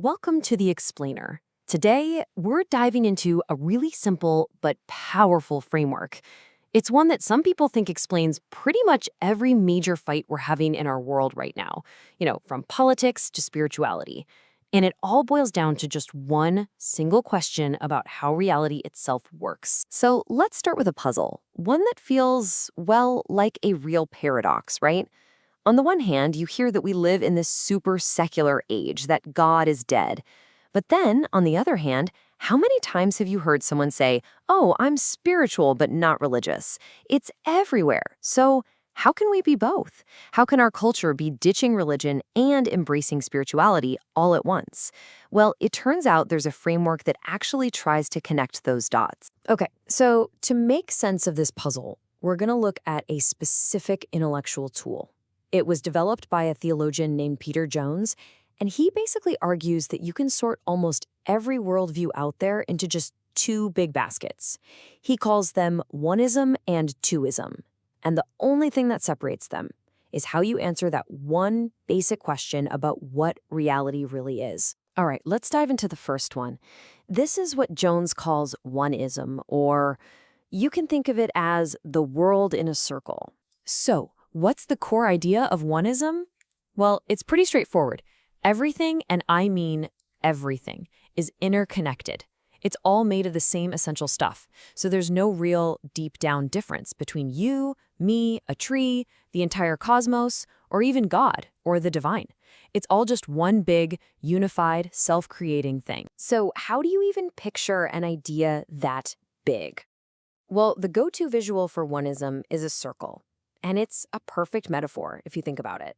Welcome to The Explainer. Today, we're diving into a really simple but powerful framework. It's one that some people think explains pretty much every major fight we're having in our world right now, from politics to spirituality. And it all boils down to just one single question about how reality itself works. So let's start with a puzzle, one that feels, well, like a real paradox, right? On the one hand, you hear that we live in this super secular age, that God is dead. But then, on the other hand, how many times have you heard someone say, "Oh, I'm spiritual but not religious"? It's everywhere. So, how can we be both? How can our culture be ditching religion and embracing spirituality all at once? Well, it turns out there's a framework that actually tries to connect those dots. Okay, so to make sense of this puzzle, we're going to look at a specific intellectual tool. It was developed by a theologian named Peter Jones, and he basically argues that you can sort almost every worldview out there into just two big baskets. He calls them oneism and twoism, and the only thing that separates them is how you answer that one basic question about what reality really is. All right, let's dive into the first one. This is what Jones calls oneism, or you can think of it as the world in a circle. So, what's the core idea of oneism? Well, it's pretty straightforward. Everything, and I mean everything, is interconnected. It's all made of the same essential stuff. So there's no real deep down difference between you, me, a tree, the entire cosmos, or even God or the divine. It's all just one big, unified, self-creating thing. So how do you even picture an idea that big? Well, the go-to visual for oneism is a circle. And it's a perfect metaphor if you think about it.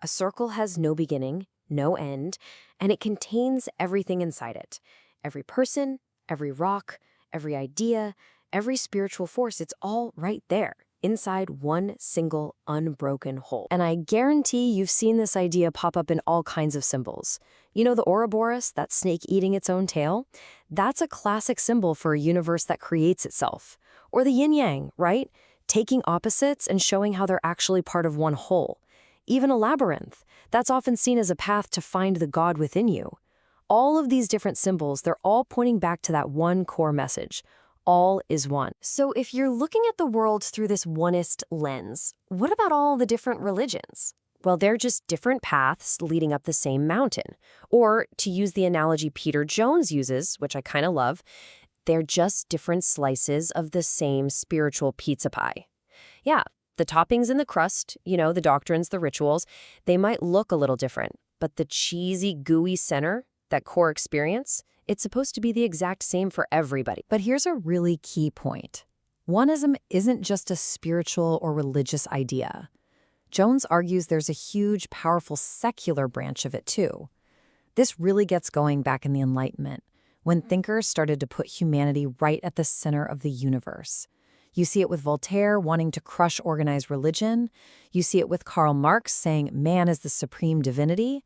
A circle has no beginning, no end, and it contains everything inside it. Every person, every rock, every idea, every spiritual force, it's all right there, inside one single unbroken whole. And I guarantee you've seen this idea pop up in all kinds of symbols. You know the Ouroboros, that snake eating its own tail? That's a classic symbol for a universe that creates itself. Or the yin-yang, right? Taking opposites and showing how they're actually part of one whole. Even a labyrinth, that's often seen as a path to find the God within you. All of these different symbols, they're all pointing back to that one core message. All is one. So if you're looking at the world through this oneist lens, what about all the different religions? Well, they're just different paths leading up the same mountain. Or, to use the analogy Peter Jones uses, which I kind of love, they're just different slices of the same spiritual pizza pie. Yeah, the toppings and the crust, the doctrines, the rituals, they might look a little different, but the cheesy, gooey center, that core experience, it's supposed to be the exact same for everybody. But here's a really key point. Oneism isn't just a spiritual or religious idea. Jones argues there's a huge, powerful secular branch of it too. This really gets going back in the Enlightenment, when thinkers started to put humanity right at the center of the universe. You see it with Voltaire wanting to crush organized religion. You see it with Karl Marx saying man is the supreme divinity.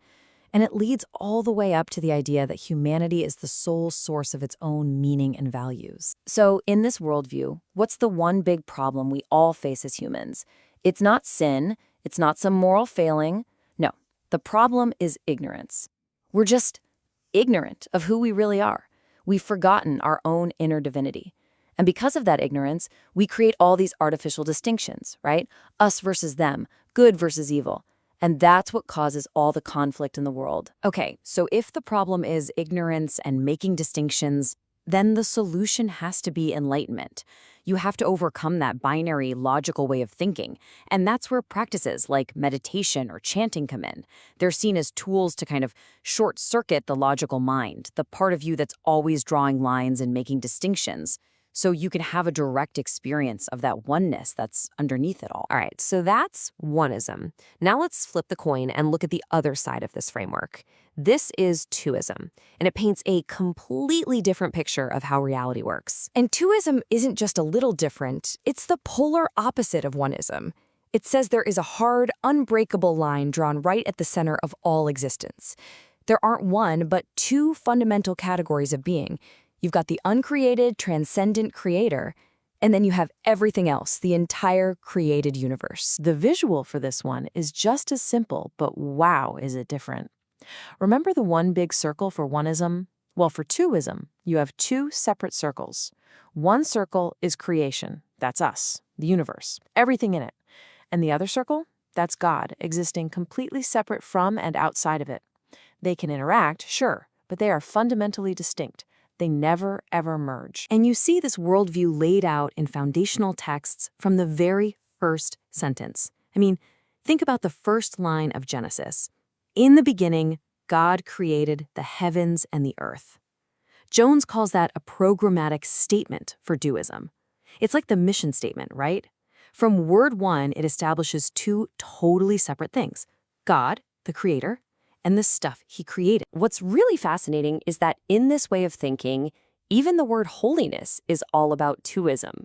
And it leads all the way up to the idea that humanity is the sole source of its own meaning and values. So in this worldview, what's the one big problem we all face as humans? It's not sin. It's not some moral failing. No, the problem is ignorance. We're just ignorant of who we really are. We've forgotten our own inner divinity. And because of that ignorance, we create all these artificial distinctions, right? Us versus them, good versus evil. And that's what causes all the conflict in the world. Okay, so if the problem is ignorance and making distinctions, then the solution has to be enlightenment. You have to overcome that binary, logical way of thinking. And that's where practices like meditation or chanting come in. They're seen as tools to kind of short-circuit the logical mind, the part of you that's always drawing lines and making distinctions, so you can have a direct experience of that oneness that's underneath it all. All right, so that's oneism. Now let's flip the coin and look at the other side of this framework. This is twoism, and it paints a completely different picture of how reality works. And twoism isn't just a little different, it's the polar opposite of oneism. It says there is a hard, unbreakable line drawn right at the center of all existence. There aren't one, but two fundamental categories of being. You've got the uncreated, transcendent creator, and then you have everything else, the entire created universe. The visual for this one is just as simple, but wow, is it different. Remember the one big circle for oneism? Well, for twoism, you have two separate circles. One circle is creation. That's us, the universe, everything in it. And the other circle? That's God, existing completely separate from and outside of it. They can interact, sure, but they are fundamentally distinct. They never, ever merge. And you see this worldview laid out in foundational texts from the very first sentence. I mean, think about the first line of Genesis. In the beginning, God created the heavens and the earth. Jones calls that a programmatic statement for doism. It's like the mission statement, right? From word one, it establishes two totally separate things: God, the creator, and the stuff he created. What's really fascinating is that in this way of thinking, even the word holiness is all about twoism.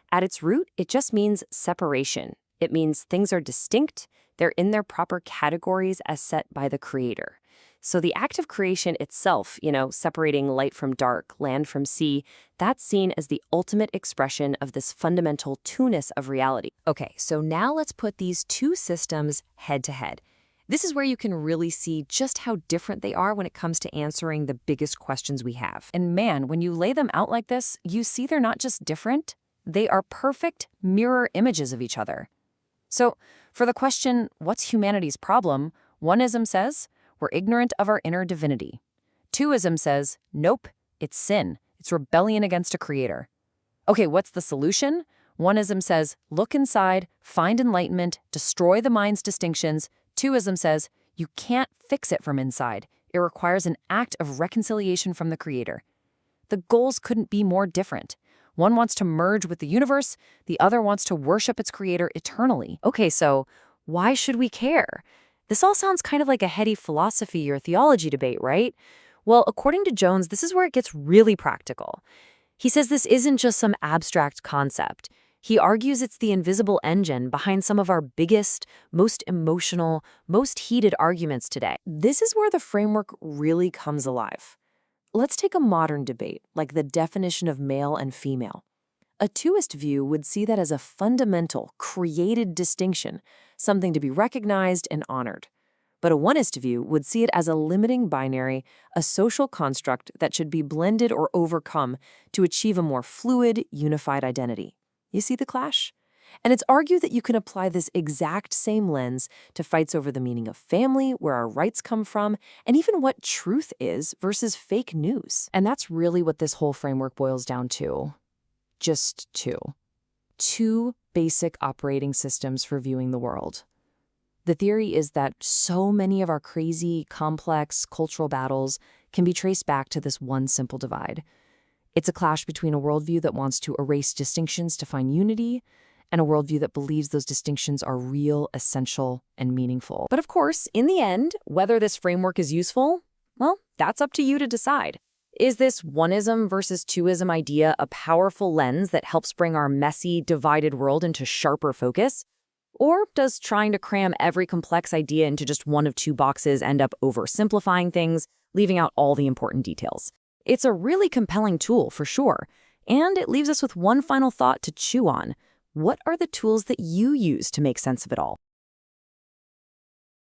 At its root, it just means separation. It means things are distinct, they're in their proper categories as set by the creator. So the act of creation itself, separating light from dark, land from sea, that's seen as the ultimate expression of this fundamental two-ness of reality. Okay, so now let's put these two systems head to head. This is where you can really see just how different they are when it comes to answering the biggest questions we have. And man, when you lay them out like this, you see they're not just different, they are perfect mirror images of each other. So, for the question, what's humanity's problem? Oneism says, we're ignorant of our inner divinity. Twoism says, nope, it's sin. It's rebellion against a creator. Okay, what's the solution? Oneism says, look inside, find enlightenment, destroy the mind's distinctions. Twoism says, you can't fix it from inside. It requires an act of reconciliation from the creator. The goals couldn't be more different. One wants to merge with the universe, the other wants to worship its creator eternally. Okay, so why should we care? This all sounds kind of like a heady philosophy or theology debate, right? Well, according to Jones, this is where it gets really practical. He says this isn't just some abstract concept. He argues it's the invisible engine behind some of our biggest, most emotional, most heated arguments today. This is where the framework really comes alive. Let's take a modern debate, like the definition of male and female. A twoist view would see that as a fundamental, created distinction, something to be recognized and honored. But a oneist view would see it as a limiting binary, a social construct that should be blended or overcome to achieve a more fluid, unified identity. You see the clash? And it's argued that you can apply this exact same lens to fights over the meaning of family, where our rights come from, and even what truth is versus fake news. And that's really what this whole framework boils down to. Just two. Two basic operating systems for viewing the world. The theory is that so many of our crazy, complex cultural battles can be traced back to this one simple divide. It's a clash between a worldview that wants to erase distinctions to find unity and a worldview that believes those distinctions are real, essential, and meaningful. But of course, in the end, whether this framework is useful, well, that's up to you to decide. Is this oneism versus twoism idea a powerful lens that helps bring our messy, divided world into sharper focus? Or does trying to cram every complex idea into just one of two boxes end up oversimplifying things, leaving out all the important details? It's a really compelling tool, for sure. And it leaves us with one final thought to chew on. What are the tools that you use to make sense of it all?